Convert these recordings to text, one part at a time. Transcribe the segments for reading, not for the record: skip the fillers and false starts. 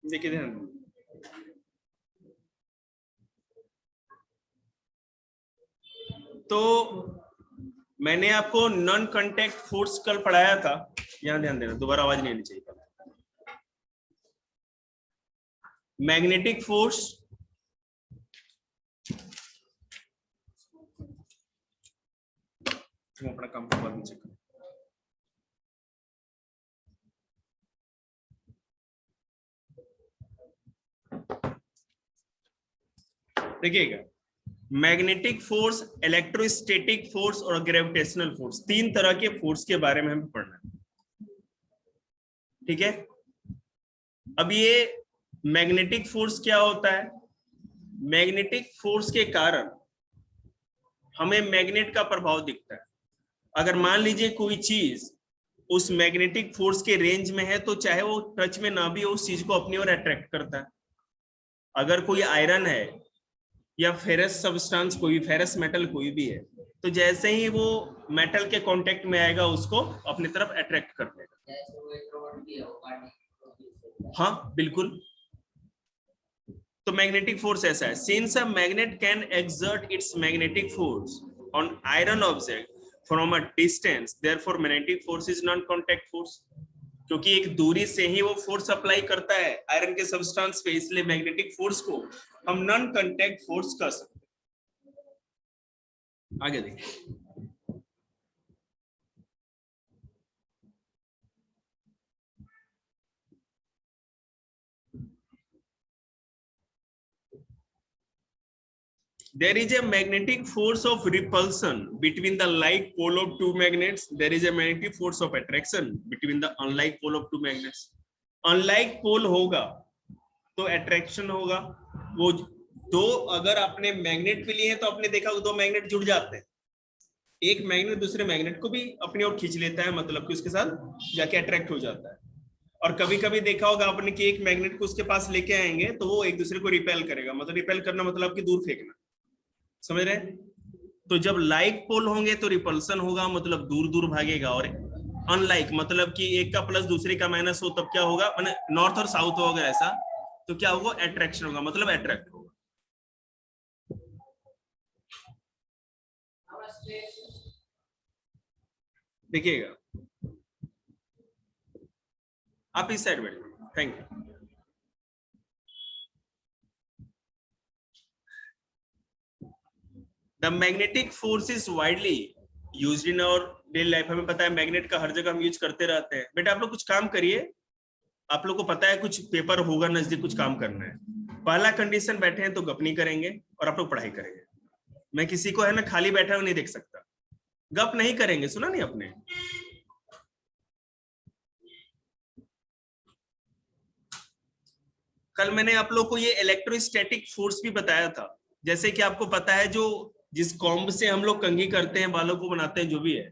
देखिए ध्यान, तो मैंने आपको नॉन कांटेक्ट फोर्स कल पढ़ाया था, यहां ध्यान देना, दोबारा आवाज नहीं आनी चाहिए। मैग्नेटिक फोर्स अपना काम को बाद में चेक करें। देखिएगा, मैग्नेटिक फोर्स, इलेक्ट्रोस्टैटिक फोर्स और ग्रेविटेशनल फोर्स, तीन तरह के फोर्स के बारे में हमें पढ़ना है। ठीक है, अब ये मैग्नेटिक फोर्स क्या होता है? मैग्नेटिक फोर्स के कारण हमें मैग्नेट का प्रभाव दिखता है। अगर मान लीजिए कोई चीज उस मैग्नेटिक फोर्स के रेंज में है तो चाहे वो टच में ना भी हो, उस चीज को अपनी ओर अट्रैक्ट करता है। अगर कोई आयरन है या फेरस सब्सटेंस, कोई फेरस मेटल कोई भी है, तो जैसे ही वो मेटल के कांटेक्ट में आएगा उसको अपनी तरफ अट्रैक्ट कर लेगा। हाँ बिल्कुल, तो मैग्नेटिक फोर्स ऐसा है। Since a magnet can exert it's magnetic force on iron object from a distance, therefore magnetic force is non contact force. क्योंकि एक दूरी से ही वो फोर्स अप्लाई करता है आयरन के सब्सटेंस पे, इसलिए मैग्नेटिक फोर्स को हम नॉन कांटेक्ट फोर्स कह सकते हैं। आगे देखिए, there is a magnetic force of repulsion between the like pole of two magnets. There is a magnetic force of attraction between the unlike pole of two magnets. unlike pole होगा तो attraction होगा। वो दो अगर आपने magnet पे लिए हैं तो आपने देखा दो मैग्नेट जुड़ जाते हैं, एक मैग्नेट दूसरे मैग्नेट को भी अपनी ओर खींच लेता है, मतलब कि उसके साथ जाके अट्रैक्ट हो जाता है। और कभी कभी देखा होगा आपने कि एक मैग्नेट को उसके पास लेके आएंगे तो वो एक दूसरे को रिपेल करेगा, मतलब रिपेल करना मतलब कि दूर फेंकना, समझ रहे हैं? तो जब लाइक पोल होंगे तो रिपल्सन होगा, मतलब दूर दूर भागेगा, और अनलाइक मतलब कि एक का प्लस दूसरे का माइनस हो तब क्या होगा, माने नॉर्थ और साउथ होगा ऐसा, तो क्या होगा, अट्रैक्शन होगा, मतलब अट्रैक्ट होगा। देखिएगा, आप इस साइड बैठिए, thank you. The magnetic force is widely used in our daily life. हमें पता है मैग्नेट का हर जगह हम यूज करते रहते हैं। बेटा आप लोग कुछ काम करिए, आप लोग को पता है कुछ पेपर होगा नजदीक, कुछ काम करना है। पहला कंडीशन, बैठे हैं तो गप नहीं करेंगे और आप लोग पढ़ाई करेंगे। मैं किसी को है ना खाली बैठा हुआ नहीं देख सकता, गप नहीं करेंगे, सुना नहीं आपने? कल मैंने आप लोग को ये इलेक्ट्रोस्टैटिक फोर्स भी बताया था। जैसे कि आपको पता है जो जिस कॉम्ब से हम लोग कंघी करते हैं, बालों को बनाते हैं, जो भी है,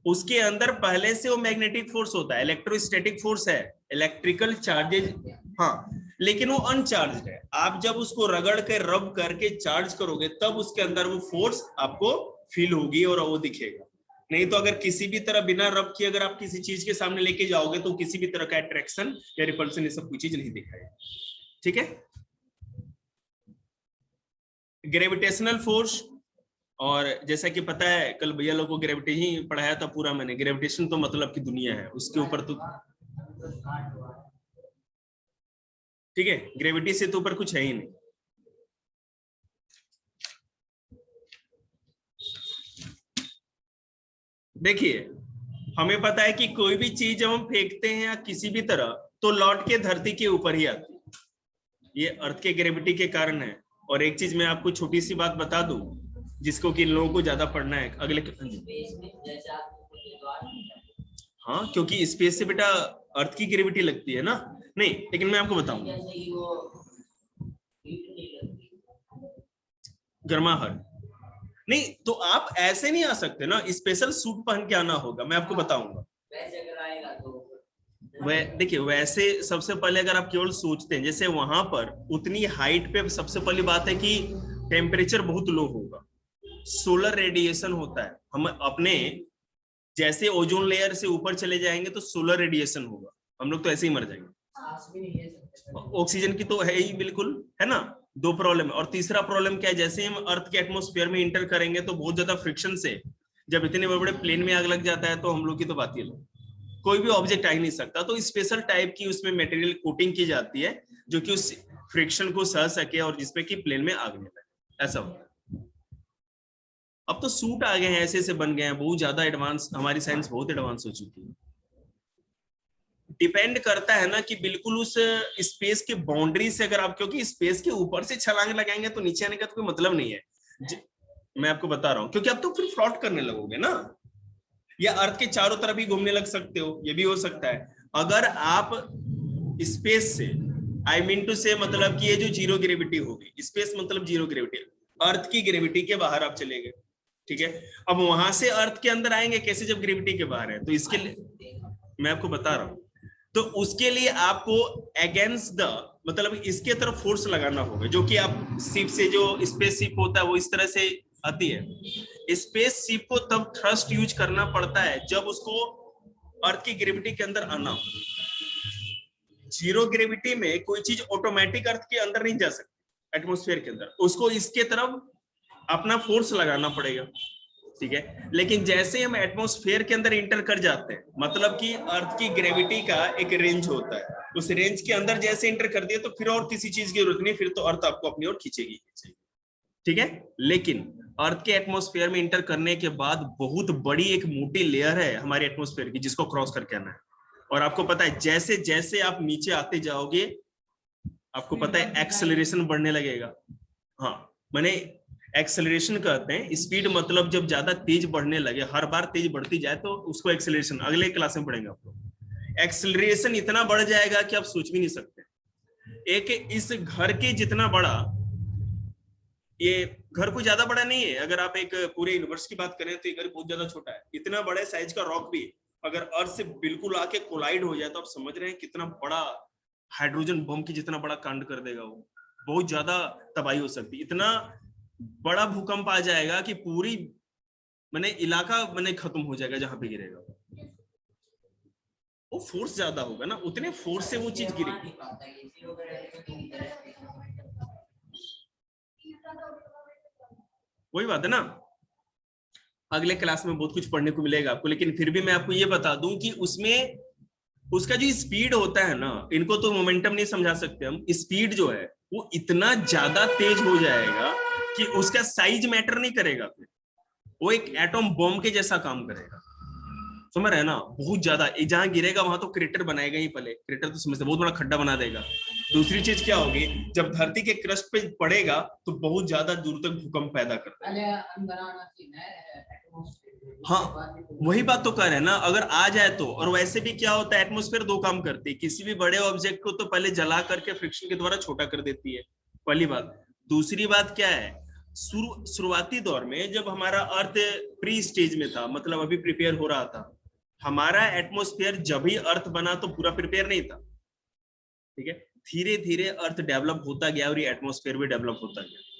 उसके अंदर पहले से वो मैग्नेटिक फोर्स होता है। इलेक्ट्रोस्टैटिक फोर्स है, इलेक्ट्रिकल चार्जेज, हाँ, लेकिन वो अनचार्ज है। आप जब उसको रगड़ के रब करके चार्ज करोगे तब उसके अंदर वो फोर्स आपको फील होगी और वो दिखेगा। नहीं तो अगर किसी भी तरह बिना रब किए अगर आप किसी चीज के सामने लेके जाओगे तो किसी भी तरह का अट्रैक्शन या रिपल्सन ये सब कोई चीज नहीं दिखाएगा। ठीक है, ग्रेविटेशनल फोर्स, और जैसा कि पता है कल भैया लोग को ग्रेविटी ही पढ़ाया था पूरा मैंने। ग्रेविटेशन तो मतलब की दुनिया है, उसके ऊपर तो ठीक है, ग्रेविटी से तो ऊपर कुछ है ही नहीं। देखिए, हमें पता है कि कोई भी चीज जब हम फेंकते हैं या किसी भी तरह तो लौट के धरती के ऊपर ही आती है, ये अर्थ के ग्रेविटी के कारण है। और एक चीज मैं आपको छोटी सी बात बता दूं जिसको कि लोगों को ज्यादा पढ़ना है अगले। हाँ, क्योंकि स्पेस से बेटा अर्थ की ग्रेविटी लगती है ना। नहीं, लेकिन मैं आपको बताऊंगा, गर्माहट नहीं, तो आप ऐसे नहीं आ सकते ना, स्पेशल सूट पहन के आना होगा, मैं आपको बताऊंगा। देखिए, वैसे सबसे पहले अगर आप केवल सोचते हैं, जैसे वहां पर उतनी हाइट पे सबसे पहली बात है कि टेम्परेचर बहुत लो होगा, सोलर रेडिएशन होता है। हम अपने जैसे ओजोन लेयर से ऊपर चले जाएंगे तो सोलर रेडिएशन होगा, हम लोग तो ऐसे ही मर जाएंगे। ऑक्सीजन की तो है ही बिल्कुल, है ना। दो प्रॉब्लम है। और तीसरा प्रॉब्लम क्या है, जैसे ही हम अर्थ के एटमॉस्फेयर में इंटर करेंगे तो बहुत ज्यादा फ्रिक्शन से जब इतने बड़े बड़े प्लेन में आग लग जाता है तो हम लोग की तो बात ही अलग, कोई भी ऑब्जेक्ट आ ही नहीं सकता। तो स्पेशल टाइप की उसमें मटेरियल कोटिंग की जाती है जो कि उस फ्रिक्शन को सह सके और जिसमें कि प्लेन में आग नहीं लगे, ऐसा होता है। अब तो सूट आ गए हैं, ऐसे ऐसे बन गए हैं, बहुत ज्यादा एडवांस, हमारी साइंस बहुत एडवांस हो चुकी है। डिपेंड करता है ना कि बिल्कुल उस स्पेस के बाउंड्री से अगर आप, क्योंकि स्पेस के ऊपर से छलांग लगाएंगे तो नीचे आने का तो कोई मतलब नहीं है। मैं आपको बता रहा हूं, क्योंकि आप तो फिर फ्लॉट करने लगोगे ना, या अर्थ के चारों तरफ ही घूमने लग सकते हो, ये भी हो सकता है। अगर आप स्पेस से, आई मीन टू से, मतलब कि ये जो जीरो ग्रेविटी होगी, स्पेस मतलब जीरो ग्रेविटी, अर्थ की ग्रेविटी के बाहर आप चले गए, ठीक है। अब वहां से अर्थ के अंदर आएंगे कैसे जब ग्रेविटी के बाहर है, तो इसके लिए मैं आपको बता रहा हूं, तो उसके लिए आपको अगेंस्ट द, मतलब इसके तरफ फोर्स लगाना होगा, जो कि आप शिप से, जो स्पेस शिप होता है वो इस तरह से आती है। स्पेस शिप को तब थ्रस्ट यूज करना पड़ता है जब उसको अर्थ की ग्रेविटी के अंदर आना हो। जीरो ग्रेविटी में कोई चीज ऑटोमेटिक अर्थ के अंदर नहीं जा सकती, एटमॉस्फेयर के अंदर, उसको इसके तरफ अपना फोर्स लगाना पड़ेगा, ठीक है। लेकिन जैसे हम एटमॉस्फेयर के अंदर इंटर कर जाते हैं, मतलब कि अर्थ की ग्रेविटी का एक रेंज होता है, उस रेंज के अंदर जैसे इंटर कर दिया तो फिर और किसी चीज की जरूरत नहीं, फिर तो अर्थ आपको अपनी ओर खींचेगी, ठीक है। लेकिन अर्थ के एटमॉस्फेयर में इंटर करने के बाद बहुत बड़ी एक मोटी लेयर है हमारे एटमॉस्फेयर की, जिसको क्रॉस करके आना है। और आपको पता है जैसे जैसे आप नीचे आते जाओगे, आपको पता है एक्सेलरेशन बढ़ने लगेगा। हाँ, मैंने एक्सेलरेशन कहते हैं, स्पीड मतलब जब ज्यादा तेज बढ़ने लगे, हर बार तेज बढ़ती जाए तो उसको एक्सेलरेशन, अगले क्लास में पढ़ेंगे आप लोग। एक्सेलरेशन इतना बढ़ जाएगा कि आप सोच भी नहीं सकते। एक इस घर के जितना बड़ा, ये घर कोई ज्यादा बड़ा नहीं है, अगर आप एक पूरे यूनिवर्स की बात करें तो ये घर बहुत ज्यादा छोटा है। इतना बड़े साइज का रॉक भी अगर अर्थ से बिल्कुल आके कोलाइड हो जाए तो आप समझ रहे हैं कितना बड़ा हाइड्रोजन बम की जितना बड़ा कांड कर देगा वो, बहुत ज्यादा तबाही हो सकती है। इतना बड़ा भूकंप आ जाएगा कि पूरी मैंने इलाका मैंने खत्म हो जाएगा जहां पे गिरेगा। वो फोर्स ज्यादा होगा ना, उतने फोर्स से वो चीज गिरेगी। वही बात है ना, अगले क्लास में बहुत कुछ पढ़ने को मिलेगा आपको, लेकिन फिर भी मैं आपको ये बता दूं कि उसमें उसका जो स्पीड होता है ना, इनको तो मोमेंटम नहीं समझा सकते हम, स्पीड जो है वो इतना ज्यादा तेज हो जाएगा कि उसका साइज मैटर नहीं करेगा, फिर वो एक एटॉम बॉम्ब के जैसा काम करेगा, समझ रहे हैं ना। बहुत ज्यादा, जहां गिरेगा वहां तो क्रेटर बनाएगा ही, पहले क्रेटर तो समझते, बहुत बड़ा खड्डा बना देगा। दूसरी चीज क्या होगी, जब धरती के क्रस्ट पे पड़ेगा तो बहुत ज्यादा दूर तक भूकंप पैदा करता है। हाँ, वही बात तो कह रहे हैं ना, अगर आ जाए तो। और वैसे भी क्या होता है, एटमॉस्फेयर दो काम करती है, किसी भी बड़े ऑब्जेक्ट को तो पहले जला करके फ्रिक्शन के द्वारा छोटा कर देती है, पहली बात। दूसरी बात क्या है, शुरुआती दौर में जब हमारा अर्थ प्री स्टेज में था, मतलब अभी प्रिपेयर हो रहा था, हमारा एटमॉस्फेयर जब ही अर्थ बना तो पूरा प्रिपेयर नहीं था, ठीक है। धीरे धीरे अर्थ डेवलप होता गया और ये एटमॉस्फेयर भी डेवलप होता गया।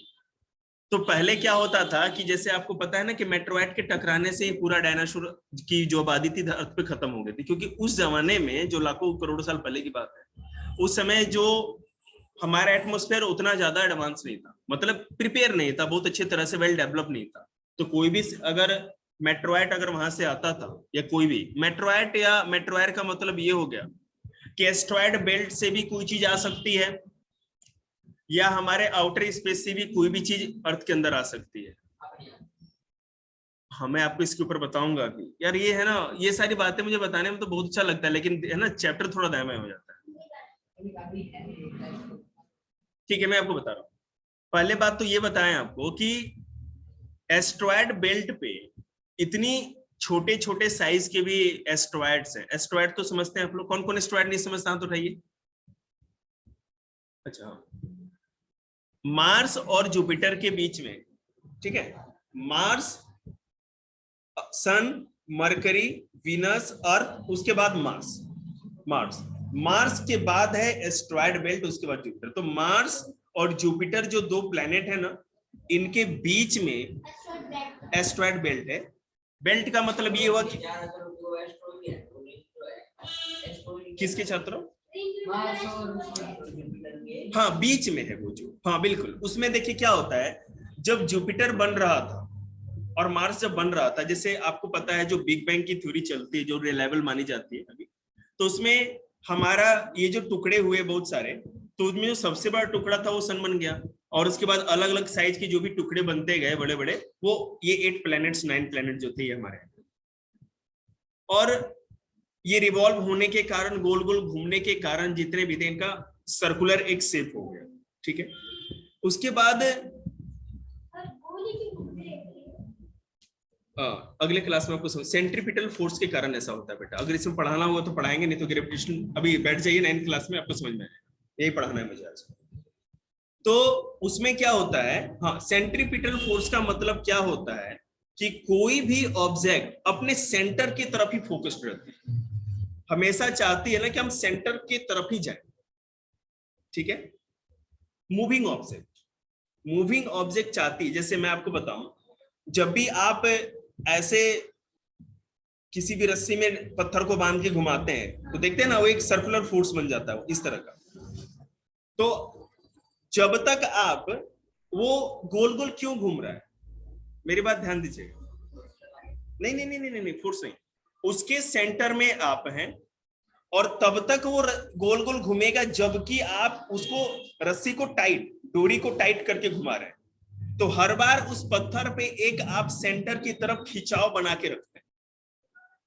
तो पहले क्या होता था कि जैसे आपको पता है ना कि मेट्रोइड के टकराने से ही पूरा डायनासोर की जो आबादी थी अर्थ पे खत्म हो गई थी, क्योंकि उस जमाने में, जो लाखों करोड़ों साल पहले की बात है, उस समय जो हमारा एटमॉस्फेयर उतना ज्यादा एडवांस नहीं था, मतलब प्रिपेयर नहीं था, बहुत अच्छी तरह से वेल डेवलप नहीं था। तो कोई भी अगर मेट्रोइड अगर वहां से आता था, या कोई भी मेट्रोइड, या मेट्रोइड का मतलब ये हो गया कि एस्ट्रॉइड बेल्ट से भी कोई चीज आ सकती है, या हमारे आउटर स्पेस से भी कोई भी चीज अर्थ के अंदर आ सकती है। हाँ, मैं आपको इसके ऊपर बताऊंगा कि यार ये है ना, ये सारी बातें मुझे बताने में तो बहुत अच्छा लगता है, लेकिन है ना चैप्टर थोड़ा दायमा हो जाता है। ठीक है, मैं आपको बता रहा हूँ। पहले बात तो ये बताएं आपको कि एस्ट्रॉइड बेल्ट पे इतनी छोटे छोटे साइज के भी एस्ट्रॉइड्स हैं। एस्ट्रॉइड तो समझते हैं आप लोग, कौन कौन एस्ट्रॉइड नहीं समझता तो उठाइए। अच्छा, मार्स और जुपिटर के बीच में, ठीक है, मार्स, सन, मरकरी, वीनस, अर्थ, उसके बाद मार्स। मार्स मार्स के बाद है एस्ट्रॉइड बेल्ट, उसके बाद जुपिटर। तो मार्स और जुपिटर जो दो प्लेनेट है ना, इनके बीच में एस्ट्रॉइड बेल्ट है। बेल्ट का मतलब ये हुआ कि किसके छात्रों, हाँ बीच में है वो जो, हाँ बिल्कुल। उसमें देखिए क्या होता है, जब जुपिटर बन रहा था और मार्स जब बन रहा था, जैसे आपको पता है जो बिग बैंग की थ्योरी चलती है, जो रिलायबल मानी जाती है अभी, तो उसमें हमारा ये जो टुकड़े हुए बहुत सारे, तो उसमें जो सबसे बड़ा टुकड़ा था वो सन बन गया, और उसके बाद अलग अलग साइज के जो भी टुकड़े बनते गए बड़े बड़े, वो ये 8 प्लैनेट्स 9 प्लैनेट जो थे ये हमारे, और ये रिवॉल्व होने के कारण, गोल गोल घूमने के कारण जितने भी थे इनका सर्कुलर एक शेप हो गया, ठीक है। उसके बाद अगले क्लास में आपको सेंट्रीपिटल फोर्स के कारण ऐसा होता है बेटा, अगर इसमें पढ़ाना होगा तो पढ़ाएंगे, नहीं तो ग्रेविटेशन अभी बैठ जाइए 9th क्लास में, आपको समझ में आएगा, यही पढ़ाना है मुझे आज। तो उसमें क्या होता है, हाँ सेंट्रीपिटल फोर्स का मतलब क्या होता है कि कोई भी ऑब्जेक्ट अपने सेंटर की तरफ ही फोकस्ड रहती है, हमेशा चाहती है ना कि हम सेंटर की तरफ ही जाएं, ठीक है। मूविंग ऑब्जेक्ट चाहती है, जैसे मैं आपको बताऊं, जब भी आप ऐसे किसी भी रस्सी में पत्थर को बांध के घुमाते हैं तो देखते हैं ना वो एक सर्कुलर फोर्स बन जाता है इस तरह का। तो जब तक आप, वो गोल गोल क्यों घूम रहा है, मेरी बात ध्यान दीजिएगा, नहीं नहीं नहीं नहीं नहीं फोर्स नहीं, उसके सेंटर में आप हैं, और तब तक वो गोल गोल घूमेगा जबकि आप उसको रस्सी को टाइट, डोरी को टाइट करके घुमा रहे हैं। तो हर बार उस पत्थर पे एक आप सेंटर की तरफ खिंचाव बना के रखते हैं,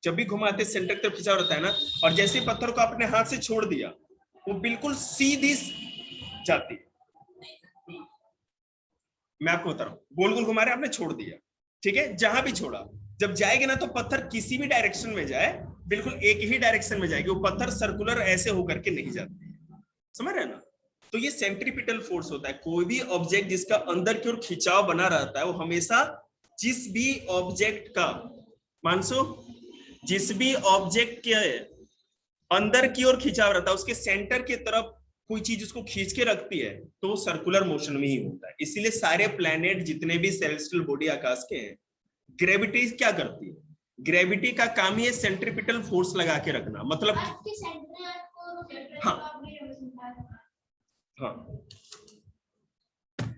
जब भी घुमाते सेंटर की तरफ खिंचाव रहता है ना, और जैसे पत्थर को अपने हाथ से छोड़ दिया वो बिल्कुल सीधी जाती है। मैं आपको बता रहा हूं, गोल गोल घुमा रहे आपने छोड़ दिया, ठीक है, जहां भी छोड़ा, जब जाएगी ना तो पत्थर किसी भी डायरेक्शन में जाए बिल्कुल एक ही डायरेक्शन में जाएगी, वो पत्थर सर्कुलर ऐसे होकर के नहीं जाती, समझ रहे हैं ना। तो ये सेंट्रीपिटल फोर्स होता है, कोई भी ऑब्जेक्ट जिसका अंदर की ओर खिंचाव बना रहता है वो हमेशा, जिस भी ऑब्जेक्ट का, मानसो जिस भी ऑब्जेक्ट के अंदर की ओर खिंचाव रहता है उसके सेंटर की तरफ कोई चीज उसको खींच के रखती है तो वो सर्कुलर मोशन में ही होता है। इसीलिए सारे प्लैनेट जितने भी सेलेस्टियल बॉडी आकाश के हैं, ग्रेविटी क्या करती है, ग्रेविटी का काम ही है सेंट्रीपिटल फोर्स लगा के रखना, मतलब हाँ हाँ।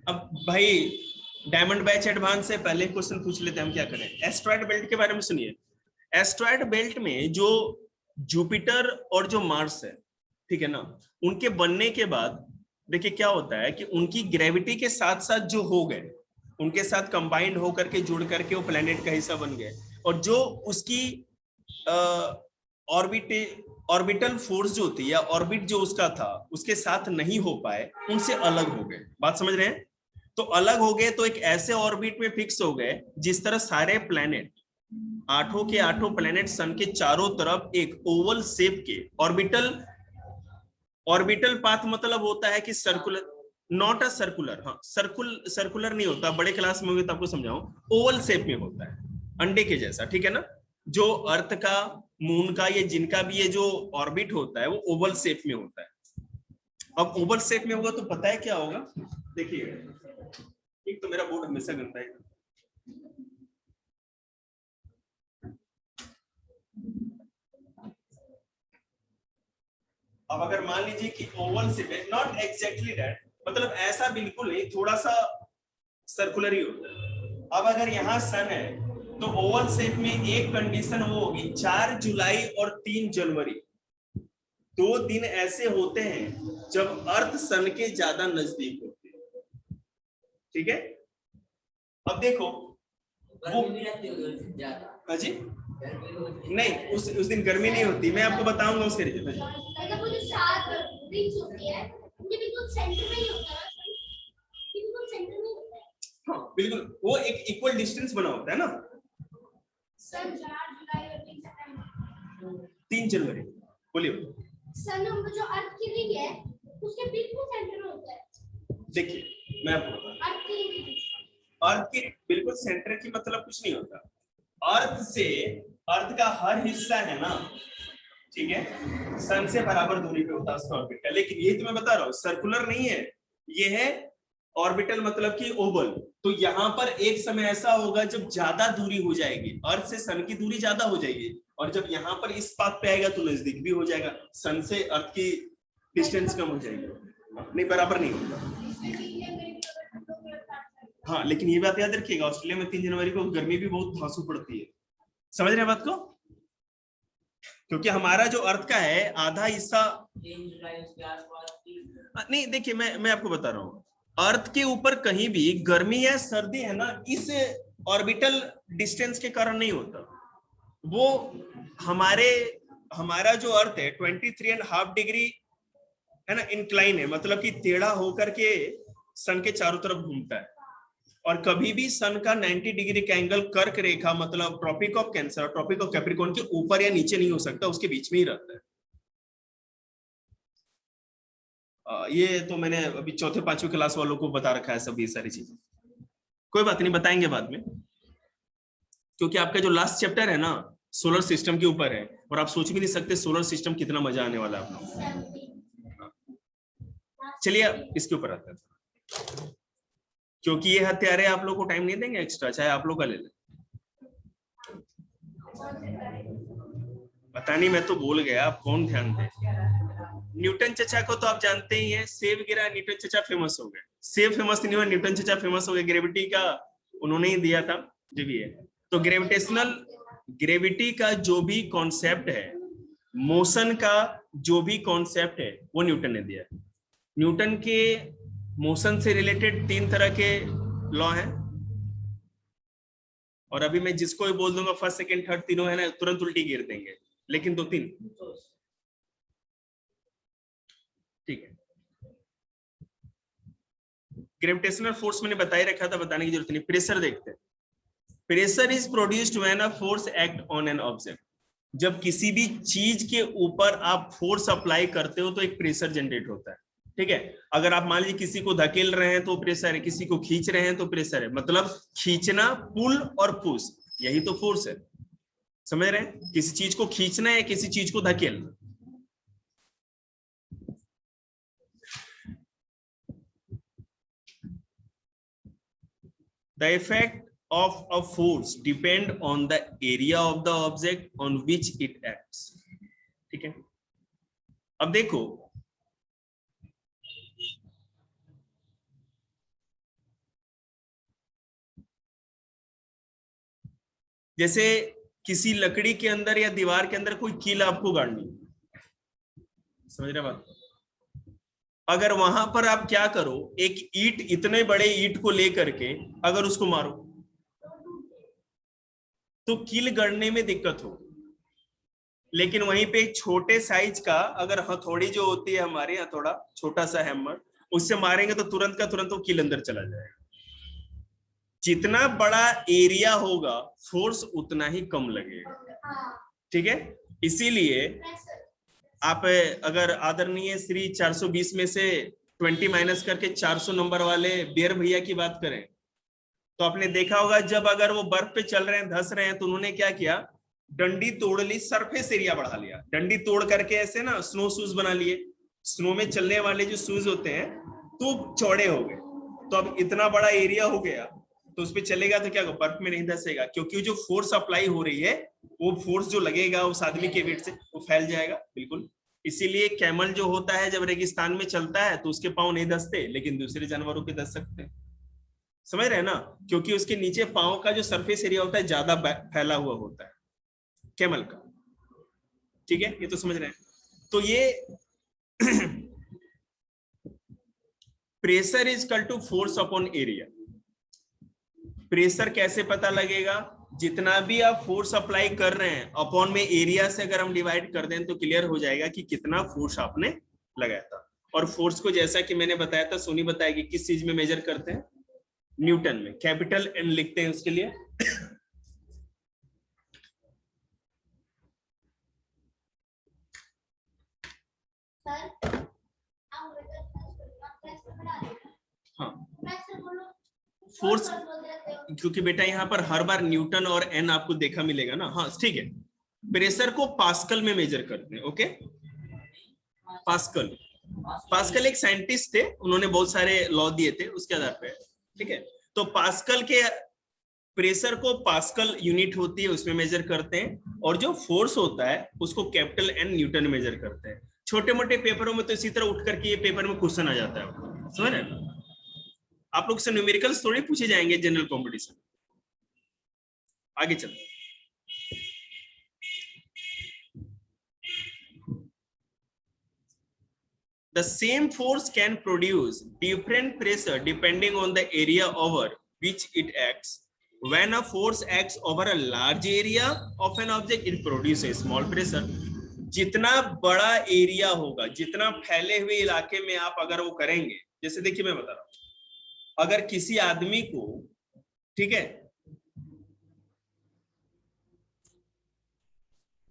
अब भाई डायमंड बैच एडवांस से पहले क्वेश्चन पूछ लेते हैं हम, क्या करें। एस्ट्रॉयड बेल्ट के बारे में सुनिए। एस्ट्रॉयड बेल्ट में जो जुपिटर और जो मार्स है, ठीक है ना, उनके बनने के बाद देखिए क्या होता है कि उनकी ग्रेविटी के साथ साथ जो हो गए, उनके साथ कंबाइंड होकर के जुड़ करके वो प्लेनेट का हिस्सा बन गए, और जो उसकी ऑर्बिटल फोर्स जो होती है, ऑर्बिट जो उसका था उसके साथ नहीं हो पाए, उनसे अलग हो गए, बात समझ रहे हैं। तो अलग हो गए तो एक ऐसे ऑर्बिट में फिक्स हो गए जिस तरह सारे प्लेनेट, आठों के आठों प्लेनेट सन के चारों तरफ एक ओवल शेप के ऑर्बिटल पाथ मतलब होता है कि सर्कुलर, नॉट अ सर्कुलर, हाँ सर्कुलर नहीं होता, बड़े क्लास में होगी तो आपको समझाऊं, ओवल शेप में होता है, अंडे के जैसा, ठीक है ना। जो अर्थ का, मून का, ये जिनका भी ये जो ऑर्बिट होता है वो ओवल शेप में होता है। अब ओवल शेप में होगा तो पता है क्या होगा, देखिए एक तो मेरा बोर्ड हमेशा गंदा है, अब अगर मान लीजिए कि ओवल शेप है, नॉट एग्जैक्टली दैट, मतलब ऐसा बिल्कुल नहीं, थोड़ा सा सर्कुलर ही होता है। अब अगर यहाँ सन है तो ओवल शेप में एक कंडीशन वो होगी, 4 जुलाई और 3 जनवरी 2 दिन ऐसे होते हैं जब अर्थ सन के ज्यादा नजदीक होते हैं, ठीक है। अब देखो वो जी नहीं, उस दिन गर्मी नहीं होती, मैं आपको बताऊंगा उसके रीजन। हाँ बिल्कुल, वो एक इक्वल डिस्टेंस बना होता है ना। 3 जनवरी बोलिए। सन जो अर्थ की रिंग है उसके बिल्कुल सेंटर में होता है। देखिए मैं आपको अर्थ की बिल्कुल सेंटर की मतलब कुछ नहीं होता, अर्थ से, अर्थ का हर हिस्सा है ना, ठीक है, सन से बराबर दूरी पे होता है उसका ऑर्बिट, लेकिन ये तो मैं बता रहा हूँ सर्कुलर नहीं है, ये है ऑर्बिटल मतलब कि ओवल। तो यहाँ पर एक समय ऐसा होगा जब ज्यादा दूरी हो जाएगी, अर्थ से सन की दूरी ज्यादा हो जाएगी, और जब यहाँ पर इस पाथ पे आएगा तो नजदीक भी हो जाएगा, सन से अर्थ की डिस्टेंस कम हो जाएगी, नहीं बराबर नहीं होगा। हाँ लेकिन ये बात याद रखिएगा, ऑस्ट्रेलिया में 3 जनवरी को गर्मी भी बहुत धांसू पड़ती है, समझ रहे हैं बात को? क्योंकि हमारा जो अर्थ का है आधा हिस्सा, नहीं देखिए मैं आपको बता रहा हूँ, अर्थ के ऊपर कहीं भी गर्मी या सर्दी है ना, इस ऑर्बिटल डिस्टेंस के कारण नहीं होता। वो हमारा जो अर्थ है 23.5 डिग्री है ना, इंक्लाइन है, मतलब कि टेढ़ा होकर के सन के चारों तरफ घूमता है, और कभी भी सन का 90 डिग्री का एंगल कर्क रेखा, मतलब tropic of Cancer, tropic of Capricorn के ऊपर या नीचे नहीं हो सकता, उसके बीच में ही रहता है। ये तो मैंने अभी चौथे पांचवी क्लास वालों को बता रखा है सब ये सारी चीजें, कोई बात नहीं, बताएंगे बाद में, क्योंकि आपका जो लास्ट चैप्टर है ना सोलर सिस्टम के ऊपर है, और आप सोच भी नहीं सकते सोलर सिस्टम कितना मजा आने वाला है आप लोग। चलिए इसके ऊपर आते हैं, क्योंकि ये हत्यारे आप लोग को टाइम नहीं देंगे एक्स्ट्रा, चाहे आप लोग का ले लें। पता नहीं, मैं तो भूल गया, आप कौन ध्यान दे। न्यूटन चचा को तो आप जानते ही हैं, सेब गिरा न्यूटन चचा फेमस हो गए। सेब फेमस नहीं हुआ, न्यूटन चचा फेमस हो गए, ग्रेविटी का उन्होंने ही दिया था जो भी है। तो ग्रेविटी का जो भी कॉन्सेप्ट है, मोशन का जो भी कॉन्सेप्ट है, वो न्यूटन ने दिया। न्यूटन के मोशन से रिलेटेड 3 तरह के लॉ हैं, और अभी मैं जिसको भी बोल दूंगा फर्स्ट सेकंड थर्ड तीनों है ना, तुरंत उल्टी गिर देंगे, लेकिन 2-3 ठीक है। ग्रेविटेशनल फोर्स मैंने बता ही रखा था, बताने की जरूरत नहीं। प्रेशर देखते हैं। Pressure is produced when a force act on an object. जब किसी भी चीज के ऊपर आप फोर्स अप्लाई करते हो तो एक प्रेशर जनरेट होता है, ठीक है। अगर आप मान लीजिए किसी को धकेल रहे हैं तो प्रेशर है, किसी को खींच रहे हैं तो प्रेशर है, मतलब खींचना, पुल और पुश, यही तो फोर्स है, समझ रहे हैं? किसी चीज को खींचना है, किसी चीज को धकेलना। The effect of a force depend on the area of the object on which it acts, ठीक है। अब देखो, जैसे किसी लकड़ी के अंदर या दीवार के अंदर कोई कील आपको गाड़नी, समझ रहे बात? अगर वहां पर आप क्या करो, एक ईंट, इतने बड़े ईंट को लेकर के अगर उसको मारो तो कील गड़ने में दिक्कत हो, लेकिन वहीं पे छोटे साइज का अगर हथौड़ी जो होती है हमारे यहाँ, थोड़ा छोटा सा हैमर, उससे मारेंगे तो तुरंत का तुरंत वो कील अंदर चला जाएगा। जितना बड़ा एरिया होगा फोर्स उतना ही कम लगेगा, ठीक है। इसीलिए आप अगर आदरणीय श्री 420 में से 20 माइनस करके 400 नंबर वाले बियर भैया की बात करें तो आपने देखा होगा, जब अगर वो बर्फ पे चल रहे हैं, धंस रहे हैं, तो उन्होंने क्या किया, डंडी तोड़ ली, सरफेस एरिया बढ़ा लिया, डंडी तोड़ करके ऐसे ना स्नो शूज बना लिए। स्नो में चलने वाले जो शूज होते हैं तो चौड़े हो गए, तो अब इतना बड़ा एरिया हो गया, तो उस पर चलेगा तो क्या बर्फ में नहीं धंसेगा, क्योंकि जो फोर्स अप्लाई हो रही है वो फोर्स जो लगेगा उस आदमी के वेट से वो फैल जाएगा, बिल्कुल। इसीलिए कैमल जो होता है जब रेगिस्तान में चलता है तो उसके पांव नहीं धंसते, लेकिन दूसरे जानवरों के धंस सकते हैं, समझ रहे हैं ना, क्योंकि उसके नीचे पांव का जो सरफेस एरिया होता है ज्यादा फैला हुआ होता है कैमल का, ठीक है, ये तो समझ रहे हैं। तो ये pressure is equal to force upon area. Pressure कैसे पता लगेगा, जितना भी आप फोर्स अप्लाई कर रहे हैं अपॉन में एरिया से अगर हम डिवाइड कर दें तो क्लियर हो जाएगा कि कितना फोर्स आपने लगाया था। और फोर्स को जैसा कि मैंने बताया था, सोनी बताएगी किस चीज में मेजर करते हैं, न्यूटन में, कैपिटल एन लिखते हैं उसके लिए। हाँ फोर्स, क्योंकि बेटा यहाँ पर हर बार न्यूटन और एन आपको देखा मिलेगा ना, हाँ ठीक है। प्रेशर को पास्कल में मेजर करते हैं, ओके। पास्कल एक साइंटिस्ट थे, उन्होंने बहुत सारे लॉ दिए थे उसके आधार पे, ठीक है। तो पास्कल के प्रेशर को पास्कल यूनिट होती है उसमें मेजर करते हैं, और जो फोर्स होता है उसको कैपिटल एन न्यूटन मेजर करते हैं। छोटे मोटे पेपरों में तो इसी तरह उठ करके ये पेपर में क्वेश्चन आ जाता है, समझ रहे हैं? आप लोग से न्यूमेरिकल्स थोड़ी पूछे जाएंगे जनरल कॉम्पिटिशन। आगे चलते, the same force can produce different pressure depending on the area over which it acts. When a force acts over a large area of an object, it produces a small pressure. जितना बड़ा area होगा, जितना फैले हुए इलाके में आप अगर वो करेंगे, जैसे देखिए मैं बता रहा हूं, अगर किसी आदमी को, ठीक है,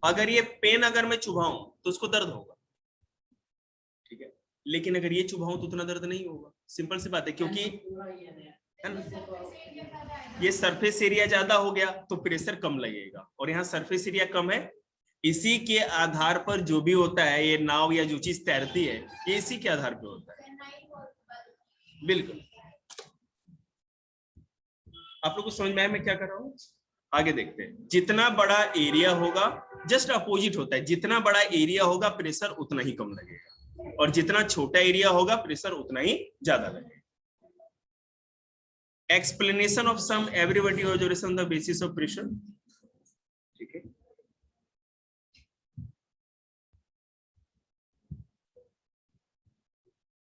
अगर ये पेन अगर मैं चुभाऊं तो उसको दर्द होगा, ठीक है, लेकिन अगर ये चुभाऊं तो उतना दर्द नहीं होगा। सिंपल सी बात है, क्योंकि है ना, ये सरफेस एरिया ज्यादा हो गया तो प्रेशर कम लगेगा, और यहाँ सरफेस एरिया कम है, इसी के आधार पर जो भी होता है, ये नाव या जो चीज तैरती है, ये इसी के आधार पर होता है। बिल्कुल, आप लोग को समझ में आया मैं क्या कर रहा हूँ? आगे देखते हैं। जितना बड़ा एरिया होगा, जस्ट अपोजिट होता है, जितना बड़ा एरिया होगा प्रेशर उतना ही कम लगेगा, और जितना छोटा एरिया होगा प्रेशर उतना ही ज्यादा लगेगा। Explanation of some everybody observation the basis of pressure, ठीक है।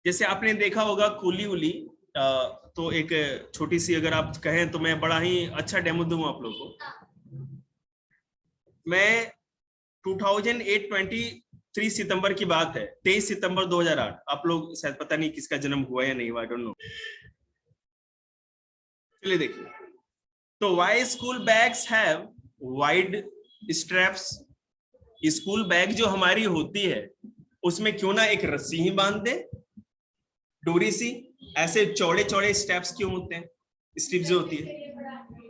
जैसे आपने देखा होगा कुली उली, तो एक छोटी सी अगर आप कहें तो मैं बड़ा ही अच्छा डेमो दूंगा आप लोगों को। मैं 2008-23 सितंबर की बात है, 23 सितंबर 2008, आप लोग शायद पता नहीं किसका जन्म हुआ या नहीं हुआ, आई डोंट नो। चलिए देखिए, तो why school bags have wide straps. School bag जो हमारी होती है उसमें क्यों ना एक रस्सी ही बांध दे, डोरी सी। ऐसे चौड़े चौड़े स्टेप्स क्यों होते हैं, स्ट्रिप जो होती है।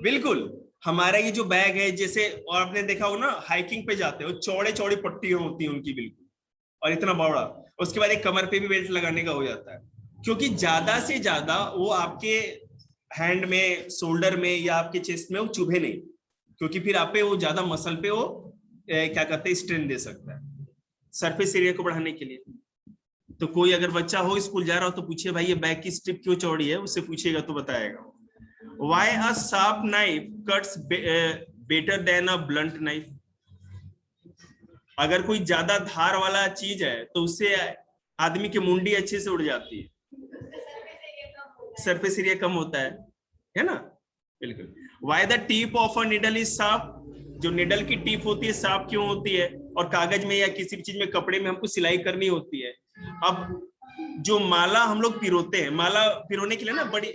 बिल्कुल, हमारा ये जो बैग है, जैसे और आपने देखा हो ना, हाइकिंग पे जाते हो, चौड़े चौड़ी पट्टियां होती हैं उनकी, बिल्कुल, और इतना बड़ा, उसके बाद एक कमर पे भी बेल्ट लगाने का हो जाता है, क्योंकि ज्यादा से ज्यादा वो आपके हैंड में, शोल्डर में या आपके चेस्ट में वो चुभे नहीं, क्योंकि फिर आप पे वो ज्यादा मसल पे वो क्या कहते हैं, स्ट्रेन दे सकता है सरफेस एरिया को बढ़ाने के लिए। तो कोई अगर बच्चा हो स्कूल जा रहा हो तो पूछिए भाई ये बैग की स्ट्रिप क्यों चौड़ी है, उससे पूछिएगा तो बताएगा। Why a sharp knife cuts better than a blunt knife? अगर कोई ज्यादा धार वाला चीज है तो उससे आदमी की मुंडी अच्छे से उड़ जाती है, सरफेस एरिया कम होता है ना। बिल्कुल। Why the tip of a needle is sharp? जो निडल की टिप होती है शार्प क्यों होती है? और कागज में या किसी भी चीज में, कपड़े में हमको सिलाई करनी होती है। अब जो माला हम लोग पिरोते हैं, माला पिरोने के लिए ना बड़ी,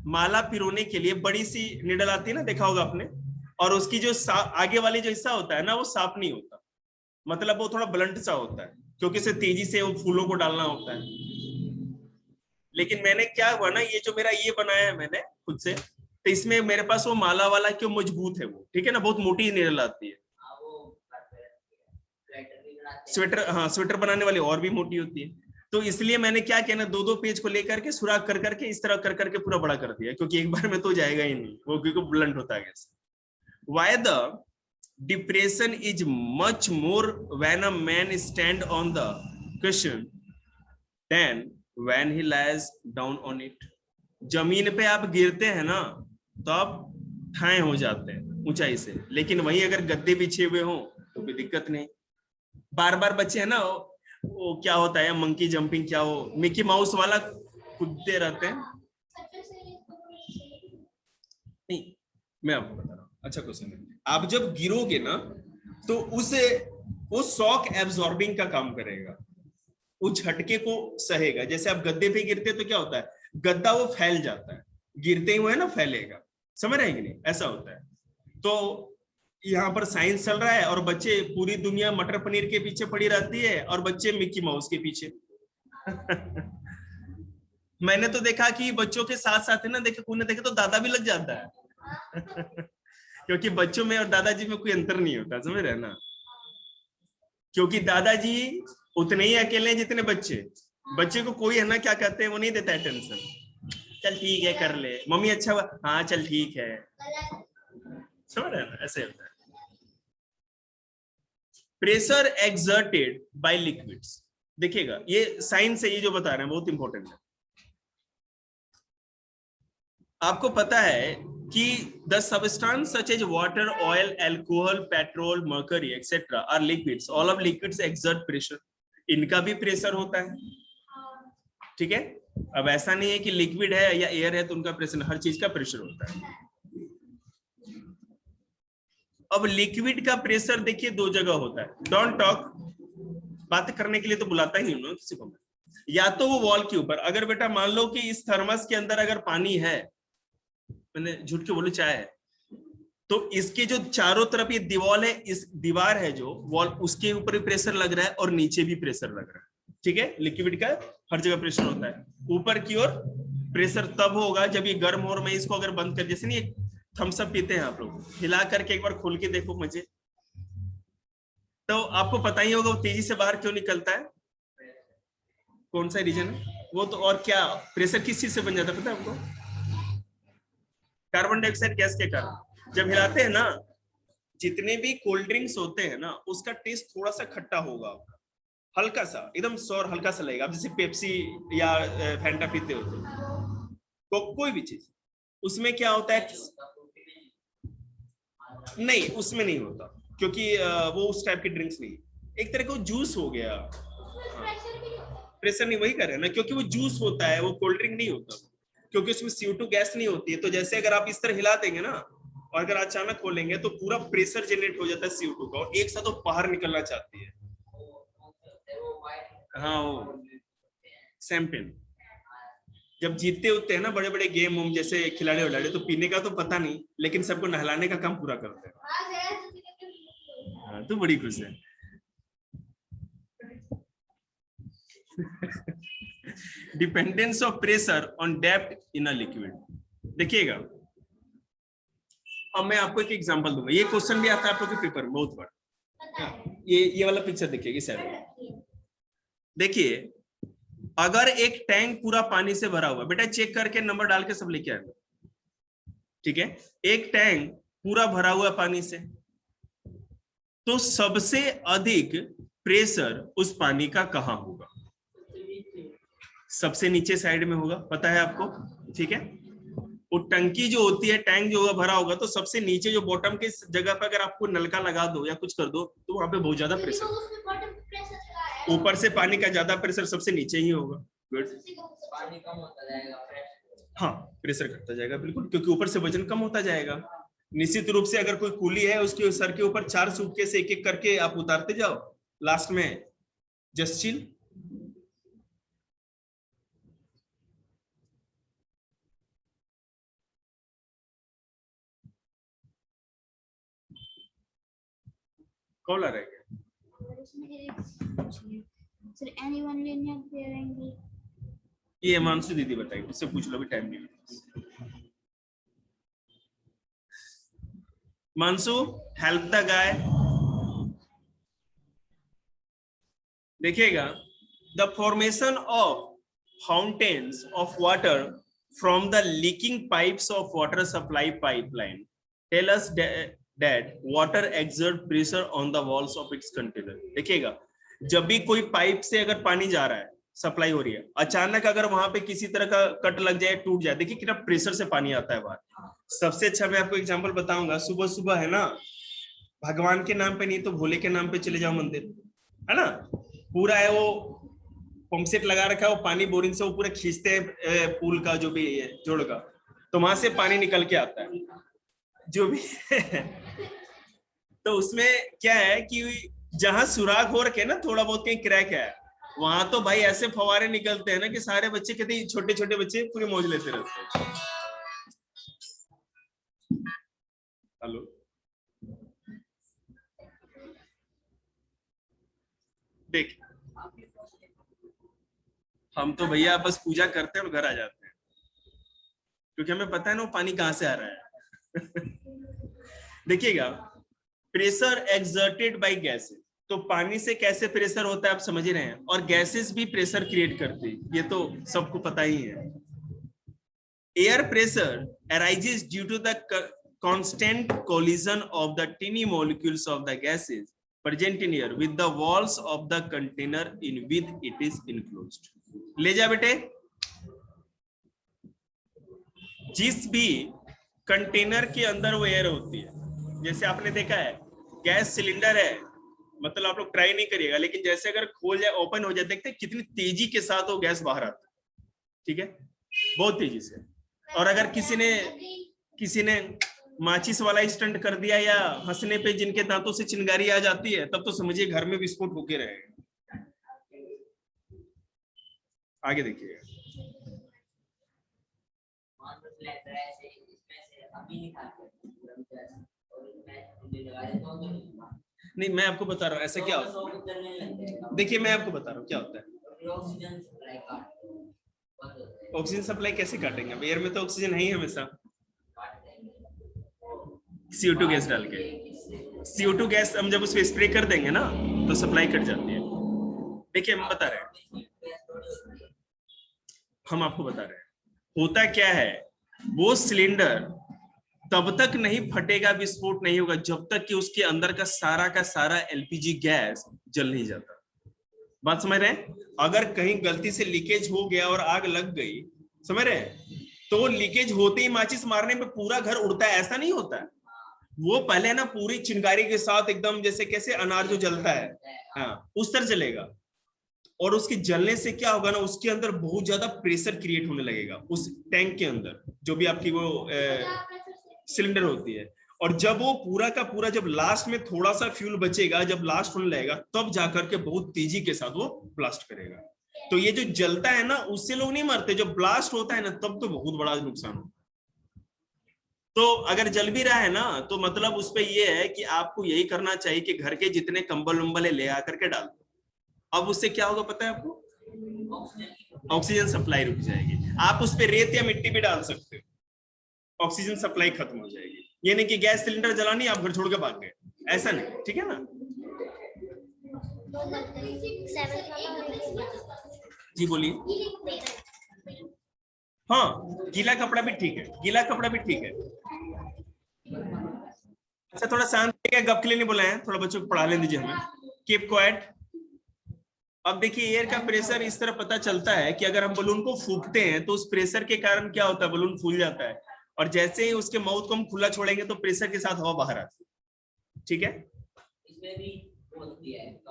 माला पिरोने के लिए बड़ी सी निडल आती है ना, देखा होगा आपने, और उसकी जो आगे वाली जो हिस्सा होता है ना, वो साफ नहीं होता, मतलब वो थोड़ा ब्लंट सा होता है, क्योंकि इसे तेजी से वो फूलों को डालना होता है। लेकिन मैंने क्या हुआ ना, ये जो मेरा ये बनाया है मैंने खुद से, तो इसमें मेरे पास वो माला वाला क्यों मजबूत है वो, ठीक है ना, बहुत मोटी निडल आती है। स्वेटर, हाँ स्वेटर बनाने वाली और भी मोटी होती है, तो इसलिए मैंने क्या किया ना, दो दो पेज को लेकर के सुराख कर करके इस तरह कर करके पूरा बड़ा कर दिया, क्योंकि एक बार में तो जाएगा ही नहीं वो, क्योंकि ब्लंट होता है। Why the depression is much more when a man stand on the question then when he lies down on it. जमीन पे आप गिरते हैं ना तो आप ठाए हो जाते हैं ऊंचाई से, लेकिन वहीं अगर गद्दे बिछे हुए हो तो कोई दिक्कत नहीं। बार बार बच्चे है ना, वो क्या होता है मंकी जंपिंग, क्या वो मिकी माउस वाला कूदते रहते हैं। नहीं, मैं आपको बता रहा हूँ, अच्छा क्वेश्चन है। आप जब गिरोगे ना तो वो शॉक एब्जॉर्बिंग का काम करेगा, उस झटके को सहेगा। जैसे आप गद्दे पे गिरते तो क्या होता है, गद्दा वो फैल जाता है, गिरते ही वो है ना फैलेगा, समझ रहे हैं कि नहीं, ऐसा होता है। तो यहाँ पर साइंस चल रहा है और बच्चे, पूरी दुनिया मटर पनीर के पीछे पड़ी रहती है और बच्चे मिक्की माउस के पीछे। मैंने तो देखा कि बच्चों के साथ साथ है ना, देखे कोई ना देखे तो दादा भी लग जाता है। क्योंकि बच्चों में और दादाजी में कोई अंतर नहीं होता, समझ रहे ना, क्योंकि दादाजी उतने ही अकेले हैं जितने बच्चे। बच्चे को कोई है ना क्या कहते हैं, वो नहीं देता है टेंशन, चल ठीक है कर ले, मम्मी अच्छा हुआ, हाँ चल ठीक है, समझ रहे ना, ऐसे होता है। प्रेशर एक्सर्टेड बाय लिक्विड्स, देखिएगा ये साइंस है, ये जो बता रहे हैं बहुत इंपॉर्टेंट है। आपको पता है कि the substance such as water, oil, alcohol, petrol, mercury etcetera are liquids, all of liquids exert pressure, इनका भी प्रेशर होता है, ठीक है। अब ऐसा नहीं है कि लिक्विड है या एयर है तो उनका प्रेशर, हर चीज का प्रेशर होता है। अब लिक्विड का प्रेशर देखिए दो जगह होता है, डोंट टॉक, बात करने के लिए तो बुलाता ही नहीं किसी को, या तो वो वॉल के ऊपर, अगर बेटा मान लो कि इस थर्मस के अंदर अगर पानी है, मैंने झूठ के बोलूं चाय है, तो इसके जो चारों तरफ ये दीवार है, इस दीवार है जो वॉल, उसके ऊपर भी प्रेशर लग रहा है और नीचे भी प्रेशर लग रहा है, ठीक है। लिक्विड का हर जगह प्रेशर होता है। ऊपर की ओर प्रेशर तब होगा जब ये गर्म हो, और मैं इसको अगर बंद कर, जैसे नहीं थम्स अप पीते हैं आप लोग, हिला करके एक बार खोल के देखो मुझे, तो आपको पता ही होगा वो तेजी से बाहर क्यों निकलता है, कौन सा रीजन है वो, तो और क्या प्रेशर किस चीज से बन जाता है पता है आपको, कार्बन डाइऑक्साइड गैस के कारण। जब हिलाते हैं ना, जितने भी कोल्ड ड्रिंक्स होते हैं ना, उसका टेस्ट थोड़ा सा खट्टा होगा, हल्का सा, एकदम सौर हल्का सा लगेगा। आप जैसे पेप्सी या फैंटा पीते हो तो कोई भी चीज, उसमें क्या होता है, नहीं उसमें नहीं होता, क्योंकि वो उस टाइप की ड्रिंक्स नहीं, एक तरह का जूस हो गया। प्रेशर नहीं, वही कर रहे हैं ना, क्योंकि वो जूस होता है, वो कोल्ड ड्रिंक नहीं होता, क्योंकि उसमें CO2 गैस नहीं होती है। तो जैसे अगर आप इस तरह हिला देंगे ना, और अगर अचानक खोलेंगे तो पूरा प्रेशर जनरेट हो जाता है CO2 का, और एक साथ वो बाहर निकलना चाहती है। हाँ, वो सैंपिन जब जीतते होते हैं ना बड़े बड़े गेम उम, जैसे खिलाड़ी विलाड़ी, तो पीने का तो पता नहीं, लेकिन सबको नहलाने का काम पूरा करते हैं। हाँ, तो बड़ी खुश है। Dependence of pressure on depth in a liquid, देखिएगा अब मैं आपको एक एग्जांपल दूंगा, ये क्वेश्चन भी आता है आप लोगों के पेपर में बहुत बार। ये वाला पिक्चर देखिए, देखिए अगर एक टैंक पूरा पानी से भरा हुआ, बेटा चेक करके नंबर डाल के सब लेके आएंगे, ठीक है। एक टैंक पूरा भरा हुआ पानी से, तो सबसे अधिक प्रेशर उस पानी का कहां होगा, सबसे नीचे साइड में होगा, पता है आपको, ठीक है। वो टंकी जो होती है, टैंक जो होगा भरा होगा, तो सबसे नीचे जो बॉटम के जगह पर अगर आपको नलका लगा दो या कुछ कर दो, तो वहां पे बहुत ज्यादा प्रेशर, ऊपर से पानी का ज्यादा प्रेशर सबसे नीचे ही होगा। गुड, पानी कम होता जाएगा, हाँ प्रेशर घटता जाएगा, बिल्कुल, क्योंकि ऊपर से वजन कम होता जाएगा। निश्चित रूप से अगर कोई कूली है, उसके सर के ऊपर 4 सूटकेस एक एक करके आप उतारते जाओ, लास्ट में जस्ट चिल। कॉल आ रहा है ये हिमांशु दीदी बताएगी, उससे पूछ लो, भी टाइम नहीं। मानसू हेल्प द गाय, देखिएगा the formation of fountains of water from the leaking pipes of water supply pipeline tell us that water exert pressure on the walls of its container. देखिएगा जब भी कोई पाइप से अगर पानी जा रहा है, सप्लाई हो रही है, अचानक अगर वहां पे किसी तरह का कट लग जाए, टूट जाए, देखिए कितना प्रेशर से पानी आता है बाहर। सबसे अच्छा मैं आपको एग्जांपल बताऊंगा, सुबह सुबह है ना, भगवान के नाम पे नहीं तो भोले के नाम पे चले जाओ मंदिर, है ना, पूरा है वो पंप सेट लगा रखा है, वो पानी बोरिंग से वो पूरा खींचते हैं, पूल का जो भी है जोड़ का, तो वहां से पानी निकल के आता है जो भी तो उसमें क्या है कि जहां सुराग हो रखे ना, थोड़ा बहुत कहीं क्रैक है, वहां तो भाई ऐसे फवारे निकलते हैं ना कि सारे बच्चे कहते हैं, छोटे छोटे बच्चे पूरी मौज लेते रहते हैं। हेलो, देख हम तो भैया बस पूजा करते हैं और घर आ जाते हैं, क्योंकि हमें पता है ना वो पानी कहां से आ रहा है। देखिएगा प्रेशर एक्सर्टेड बाय गैसेस, तो पानी से कैसे प्रेशर होता है आप समझ ही रहे हैं, और गैसेस भी प्रेशर क्रिएट करती है, ये तो सबको पता ही है। Air pressure arises due to the constant collision of the tiny molecules of the gases present in air with the walls of the container in which it is enclosed. ले जा बेटे, जिस भी कंटेनर के अंदर वो एयर होती है, जैसे आपने देखा है गैस सिलेंडर है, मतलब आप लोग ट्राई नहीं करिएगा, लेकिन जैसे अगर खोल जाए ओपन हो जाए, देखते हैं कितनी तेजी के साथ वो गैस बाहर आता है, ठीक है, बहुत तेजी से। और अगर किसी ने माचिस वाला स्टंट कर दिया या हंसने पे जिनके दांतों से चिंगारी आ जाती है, तब तो समझिए घर में विस्फोट होके रहेगा। आगे देखिए, नहीं मैं आपको बता रहा हूँ ऐसा क्या होता है। देखिए मैं आपको बता रहा हूँ क्या होता है। ऑक्सीजन सप्लाई कैसे काटेंगे? एयर में तो ऑक्सीजन है ही हमेशा, CO2 गैस डाल के। CO2 गैस हम जब उस पर स्प्रे कर देंगे ना तो सप्लाई कट जाती है। देखिए हम बता रहे हैं, हम आपको बता रहे हैं होता क्या है, वो सिलेंडर तब तक नहीं फटेगा, विस्फोट नहीं होगा, जब तक कि उसके अंदर का सारा LPG गैस जल नहीं जाता। बात समझ रहे हैं? अगर कहीं गलती से लीकेज हो गया और आग लग गई, समझ रहे हैं, तो लीकेज होते ही माचिस मारने में पूरा घर उड़ता है, ऐसा नहीं होता है। वो पहले ना पूरी चिंगारी के साथ एकदम जैसे कैसे अनार जो जलता है, हाँ उस तरह जलेगा। और उसके जलने से क्या होगा ना, उसके अंदर बहुत ज्यादा प्रेशर क्रिएट होने लगेगा उस टैंक के अंदर, जो भी आपकी वो सिलेंडर होती है। और जब वो पूरा का पूरा, जब लास्ट में थोड़ा सा फ्यूल बचेगा, जब लास्ट होने लगेगा, तब जाकर के बहुत तेजी के साथ वो ब्लास्ट करेगा। तो ये जो जलता है ना, उससे लोग नहीं मरते, जब ब्लास्ट होता है ना तब तो बहुत बड़ा नुकसान होता है। तो अगर जल भी रहा है ना, तो मतलब उस पे ये है कि आपको यही करना चाहिए कि घर के जितने कंबल उम्बल ले आकर के डाल दो। अब उससे क्या होगा पता है आपको? ऑक्सीजन सप्लाई रुक जाएगी। आप उस पे रेत या मिट्टी भी डाल सकते हो, ऑक्सीजन सप्लाई खत्म हो जाएगी। ये नहीं कि गैस सिलेंडर जलानी आप घर छोड़ के भाग गए, ऐसा नहीं, ठीक है ना? जी बोलिए। हाँ गीला कपड़ा भी ठीक है, गीला कपड़ा भी ठीक है। अच्छा थोड़ा शांत, गप के लिए नहीं बुलाए हैं, थोड़ा बच्चों को पढ़ा लेने दीजिए हमें। Keep quiet. अब देखिए एयर का प्रेशर इस तरह पता चलता है कि अगर हम बलून को फूंकते हैं तो उस प्रेशर के कारण क्या होता है, बलून फूल जाता है, और जैसे ही उसके माउथ को हम खुला छोड़ेंगे तो प्रेशर के साथ हवा बाहर आती है, ठीक है? इसमें भी होती है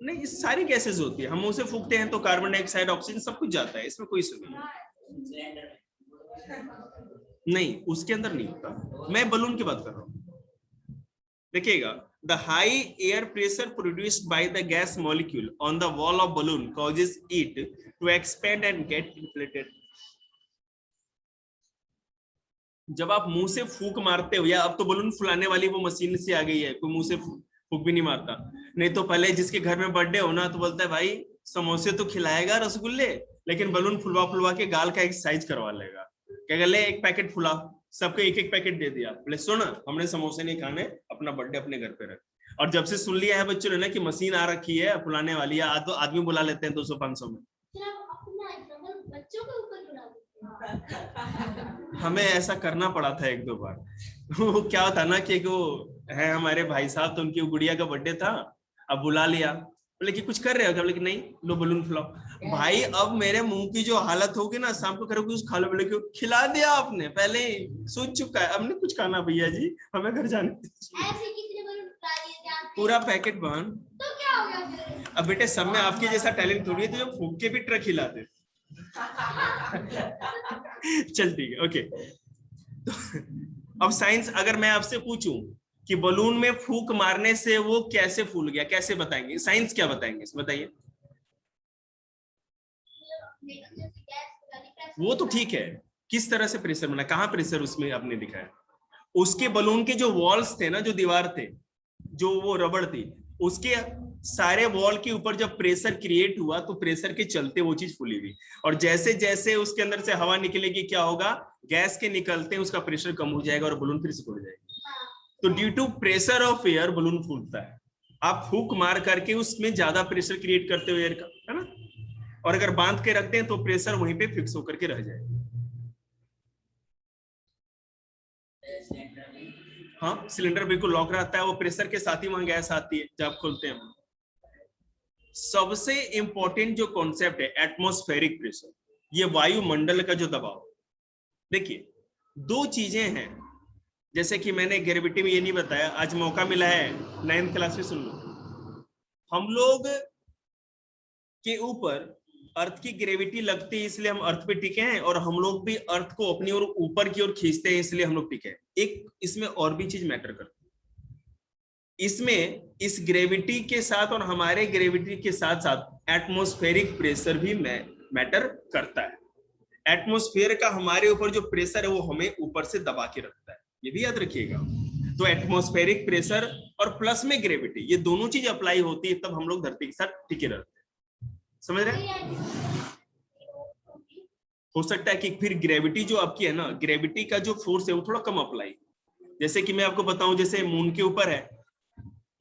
नहीं, इस सारी गैसेज होती है, हम उसे फूंकते हैं तो कार्बन डाइऑक्साइड, ऑक्सीजन सब कुछ जाता है, इसमें कोई इशू नहीं। नहीं उसके अंदर नहीं होता, मैं बलून की बात कर रहा हूं। देखिएगा, the high air pressure produced by the gas molecule on the wall of balloon causes it to expand and get inflated. जब आप मुंह से फूंक मारते हो, या अब तो बलून फुलाने वाली वो मशीन से आ गई है, कोई मुंह से फूंक भी नहीं मारता। नहीं तो पहले जिसके घर में बर्थडे हो ना, तो बोलता है भाई समोसे तो खिलाएगा, रसगुल्ले, लेकिन बलून फुलवा फुलवा के गाल का एक साइज करवा लेगा। क्या ले एक पैकेट फुला, सबको एक एक पैकेट दे दिया, बोले सुन हमने समोसे नहीं खाने, अपना बर्थडे अपने घर पे रख। और जब से सुन लिया है बच्चों ने ना कि मशीन आ रखी है फुलाने वाली, या तो आदमी बुला लेते हैं 200-500 में। हमें ऐसा करना पड़ा था 1-2 बार। वो क्या था ना कि वो है हमारे भाई साहब, तो उनकी गुड़िया का बर्थडे था, अब बुला लिया, बोले कि कुछ कर रहे हो क्या? बोले कि नहीं, लो बलून फुलाओ। भाई अब मेरे मुंह की जो हालत होगी ना, शाम को करोगे उस खा लो, बोले कि खिला दिया आपने, पहले ही सूझ चुका है, अब नहीं कुछ खाना भैया जी, हमें घर जाने पूरा पैकेट बंद। तो क्या हो गया? अब बेटे सब में आपके जैसा टैलेंट थोड़ी है, तो जो फूंक के भी ट्रक हिलाते। चल ठीक है, ओके। तो अब साइंस, अगर मैं आपसे पूछूं कि बलून में फूंक मारने से वो कैसे फूल गया, कैसे बताएंगे? साइंस क्या बताएंगे, बताइए। वो तो ठीक है, किस तरह से प्रेशर बना, कहां प्रेशर उसमें आपने दिखाया? उसके बलून के जो वॉल्स थे ना, जो दीवार थे, जो वो रबड़ थी, उसके सारे वॉल के ऊपर जब प्रेशर क्रिएट हुआ, तो प्रेशर के चलते वो चीज फूली हुई। और जैसे जैसे उसके अंदर से हवा निकलेगी, क्या होगा, गैस के निकलते उसका प्रेशर कम हो जाएगा और बलून फिर से फूल जाएगी। तो due to pressure of air balloon फूलता है। आप फूंक मार करके उसमें ज्यादा प्रेशर क्रिएट करते हो एयर का, है ना? और अगर बांध के रखते हैं तो प्रेशर वहीं पे फिक्स होकर के रह जाएगा। हाँ, सिलेंडर बिल्कुल लॉक रहता है, वो प्रेशर के साथ ही वहां गैस आती है जब आप खोलते हैं। सबसे इंपॉर्टेंट जो कॉन्सेप्ट है एटमॉस्फेरिक प्रेशर, ये वायुमंडल का जो दबाव। देखिए दो चीजें हैं, जैसे कि मैंने ग्रेविटी में ये नहीं बताया, आज मौका मिला है 9th क्लास में सुन लो। हम लोग के ऊपर अर्थ की ग्रेविटी लगती है इसलिए हम अर्थ पे टिके हैं, और हम लोग भी अर्थ को अपनी ओर ऊपर की ओर खींचते हैं इसलिए हम लोग टिके हैं। एक इसमें और भी चीज मैटर करती है, इसमें इस ग्रेविटी के साथ और हमारे ग्रेविटी के साथ साथ एटमॉस्फेरिक प्रेशर भी मैटर करता है। एटमॉस्फेयर का हमारे ऊपर जो प्रेशर है वो हमें ऊपर से दबा के रखता है, ये भी याद रखिएगा। तो एटमॉस्फेरिक प्रेशर और प्लस में ग्रेविटी, ये दोनों चीज अप्लाई होती है तब हम लोग धरती के साथ टिके रहते हैं। समझ रहे हैं? हो सकता है कि फिर ग्रेविटी जो आपकी है ना, ग्रेविटी का जो फोर्स है वो थोड़ा कम अप्लाई, जैसे कि मैं आपको बताऊं जैसे मून के ऊपर है,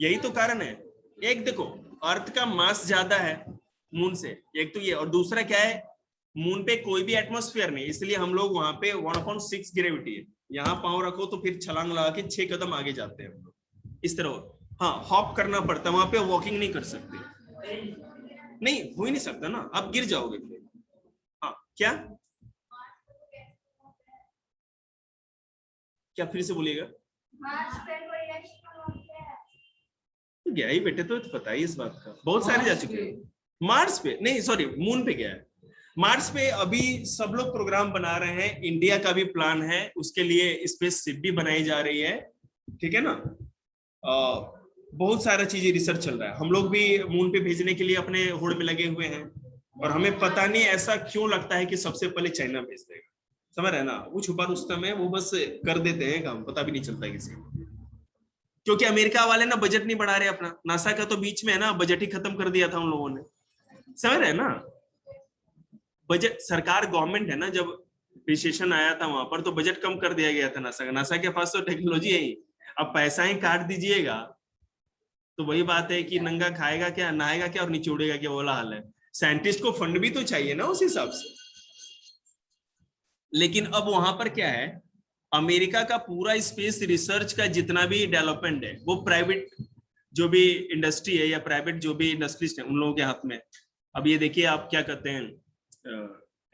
यही तो कारण है। एक देखो अर्थ का मास ज्यादा है मून से, एक तो ये, और दूसरा क्या है, मून पे कोई भी एटमॉस्फेयर नहीं, इसलिए हम लोग वहां पे 1/6 ग्रेविटी है। यहाँ पांव रखो तो फिर छलांग लगा के 6 कदम आगे जाते हैं हम लोग, इस तरह। हाँ, हॉप करना पड़ता है वहां पे, वॉकिंग नहीं कर सकते, नहीं हो ही नहीं सकता ना, आप गिर जाओगे फिर। हाँ क्या क्या फिर से बोलिएगा। तो गया ही बेटे, तो पता ही इस बात का, बहुत सारे जा चुके हैं। मार्स पे नहीं, सॉरी मून पे गया है। मार्स पे अभी सब लोग प्रोग्राम बना रहे हैं, इंडिया का भी प्लान है, उसके लिए स्पेस शिप भी बनाई जा रही है, ठीक है ना। बहुत सारा चीजें रिसर्च चल रहा है, हम लोग भी मून पे भेजने के लिए अपने होड़ में लगे हुए हैं, और हमें पता नहीं ऐसा क्यों लगता है कि सबसे पहले चाइना भेज देगा। समझ रहे ना, वो छुपा रुस्तम है, वो बस कर देते हैं काम, पता भी नहीं चलता किसी को। क्योंकि अमेरिका वाले ना बजट नहीं बढ़ा रहे अपना, नासा का तो बीच में है ना बजट ही खत्म कर दिया था उन लोगों ने। समझ रहे ना, बजट, सरकार गवर्नमेंट है ना, जब रिसेशन आया था वहां पर तो बजट कम कर दिया गया था नासा का। नासा के पास तो टेक्नोलॉजी है ही, अब पैसा ही काट दीजिएगा तो वही बात है कि नंगा खाएगा क्या, नहाएगा क्या और निचोड़ेगा क्या, बोला हाल है। साइंटिस्ट को फंड भी तो चाहिए ना उस हिसाब से। लेकिन अब वहां पर क्या है, अमेरिका का पूरा स्पेस रिसर्च का जितना भी डेवलपमेंट है वो प्राइवेट जो भी इंडस्ट्री है या प्राइवेट जो भी इंडस्ट्रीज है उन लोगों के हाथ में। अब ये देखिए आप क्या कहते हैं,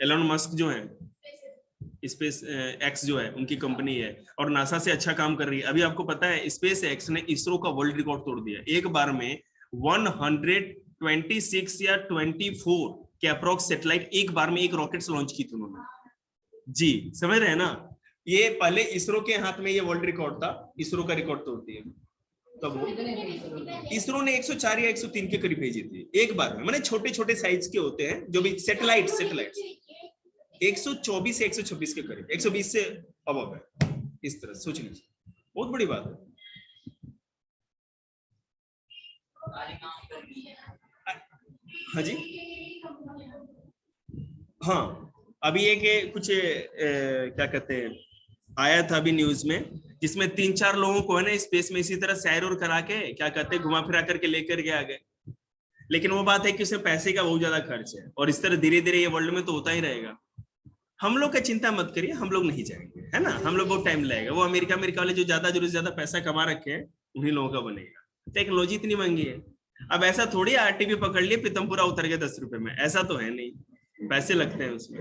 एलन मस्क जो है, स्पेस एक्स जो है उनकी कंपनी है, और नासा से अच्छा काम कर रही है। अभी आपको पता है स्पेस एक्स ने इसरो का वर्ल्ड रिकॉर्ड तोड़ दिया, एक बार में 126 या 24 के अप्रोक्स सैटेलाइट एक बार में, एक रॉकेट से लॉन्च की थी उन्होंने जी। समझ रहे हैं ना, ये पहले इसरो के हाथ में ये वर्ल्ड रिकॉर्ड था, इसरो का रिकॉर्ड तोड़ती है। तब वो इसरो ने 104 या 103 के करीब भेजी थी एक बार में, माने छोटे छोटे साइज के होते हैं जो भी सैटेलाइट 124 से 126 के करीब, 120 से अबव है, इस तरह सोच लीजिए, बहुत बड़ी बात है। हाँ जी, हाँ अभी एक कुछ क्या कहते हैं आया था अभी न्यूज में, जिसमें 3-4 लोगों को है ना स्पेस में इसी तरह सैर और करा के क्या कहते हैं घुमा फिरा करके लेकर के आ गए। लेकिन वो बात है कि उसमें पैसे का बहुत ज्यादा खर्च है, और इस तरह धीरे धीरे ये वर्ल्ड में तो होता ही रहेगा। हम लोग का चिंता मत करिए, हम लोग नहीं जाएंगे, है ना, हम लोग बहुत टाइम लगेगा। वो अमेरिका वाले जो ज्यादा पैसा कमा रखे हैं उन्हीं लोगों का बनेगा। टेक्नोलॉजी इतनी महंगी है, अब ऐसा थोड़ी आरटीवी पकड़ लिए पीतमपुरा उतर गए 10 रुपए में, ऐसा तो है नहीं, पैसे लगते हैं उसमें।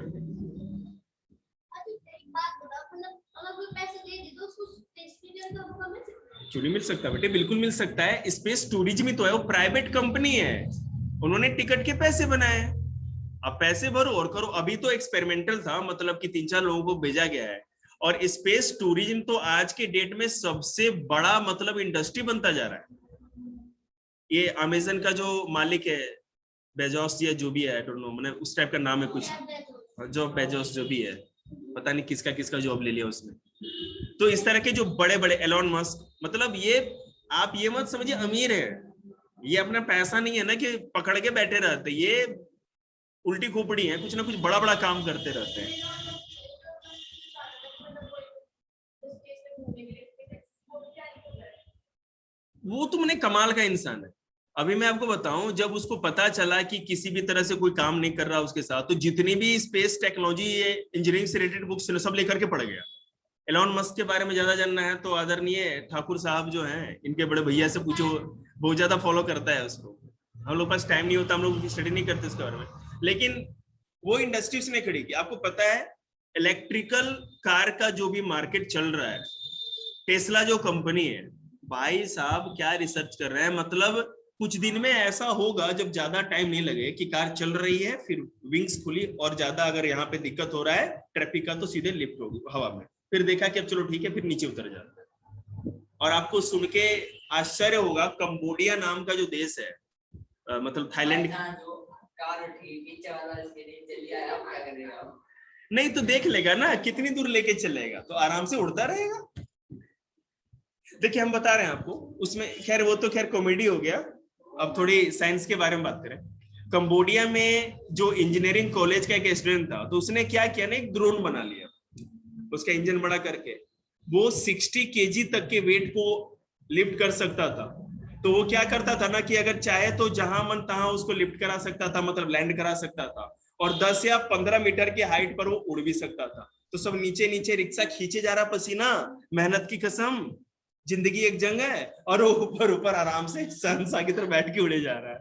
क्यों नहीं मिल सकता बेटे, बिल्कुल मिल सकता है। स्पेस टूरिज्म ही तो है, वो प्राइवेट कंपनी है, उन्होंने टिकट के पैसे बनाए, अब पैसे भरो और करो। अभी तो एक्सपेरिमेंटल था, मतलब कि 3-4 लोगों को भेजा गया है, और स्पेस टूरिज्म तो आज के डेट में सबसे बड़ा मतलब इंडस्ट्री बनता जा रहा है। ये अमेजन का जो मालिक है बेजोस या जो भी है, आई डोंट नो, मैंने उस टाइप का नाम है कुछ, जो बेजोस जो भी है, पता नहीं किसका किसका जॉब ले लिया उसने। तो इस तरह के जो बड़े बड़े एलोन मस्क, मतलब ये आप ये मत समझिए अमीर है, ये अपना पैसा नहीं है ना कि पकड़ के बैठे रहते, ये उल्टी खोपड़ी है, कुछ ना कुछ बड़ा बड़ा काम करते रहते हैं। वो तो मैंने कमाल का इंसान है। अभी मैं आपको बताऊं, जब उसको पता चला कि किसी भी तरह से कोई काम नहीं कर रहा उसके साथ, तो जितनी भी स्पेस टेक्नोलॉजी इंजीनियरिंग से रिलेटेड बुक्स सब लेकर के पढ़ गया। एलॉन मस्क के बारे में ज्यादा जानना है तो आदरणीय ठाकुर साहब जो हैं, इनके बड़े भैया से पूछो, बहुत ज्यादा फॉलो करता है उसको। हम लोग पास टाइम नहीं होता, हम लोग स्टडी नहीं करते उसके बारे में। लेकिन वो इंडस्ट्री उसने खड़ी की। आपको पता है इलेक्ट्रिकल कार का जो भी मार्केट चल रहा है, टेस्ला जो कंपनी है, भाई साहब क्या रिसर्च कर रहे हैं। मतलब कुछ दिन में ऐसा होगा जब ज्यादा टाइम नहीं लगे कि कार चल रही है, फिर विंग्स खुली, और ज्यादा अगर यहाँ पे दिक्कत हो रहा है ट्रैफिक का तो सीधे लिफ्ट होगी हवा में, फिर देखा कि अब चलो ठीक है, फिर नीचे उतर जाता है। और आपको सुन के आश्चर्य होगा, कंबोडिया नाम का जो देश है, मतलब थाईलैंड, नहीं तो देख लेगा ना कितनी दूर लेके चलेगा, तो आराम से उड़ता रहेगा। देखिए हम बता रहे हैं आपको उसमें, खैर वो तो खैर कॉमेडी हो गया। अब थोड़ी साइंस के बारे में बात करें। कंबोडिया में जो इंजीनियरिंग कॉलेज का एक स्टूडेंट था, तो उसने क्या किया ना, एक ड्रोन बना लिया, उसका इंजन बड़ा करके वो 60 केजी तक के वेट को लिफ्ट कर सकता था। तो वो क्या करता था ना कि अगर चाहे तो जहां मन तहां उसको लिफ्ट करा सकता था, मतलब लैंड करा सकता था, और 10 या 15 मीटर की हाइट पर वो उड़ भी सकता था। तो सब नीचे नीचे रिक्शा खींचे जा रहा, पसीना, मेहनत की कसम, जिंदगी एक जंग है, और वो ऊपर ऊपर आराम से शहंशाह की तरह बैठ के उड़े जा रहा है।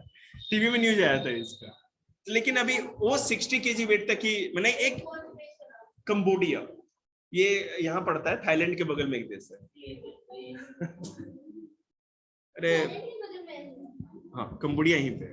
टीवी में न्यूज आया था इसका। लेकिन अभी वो 60 केजी वेट तक की, मैंने एक कंबोडिया, ये यहाँ पड़ता है थाईलैंड के बगल में एक देश है। अरे हाँ, कंबोडिया यहीं पे।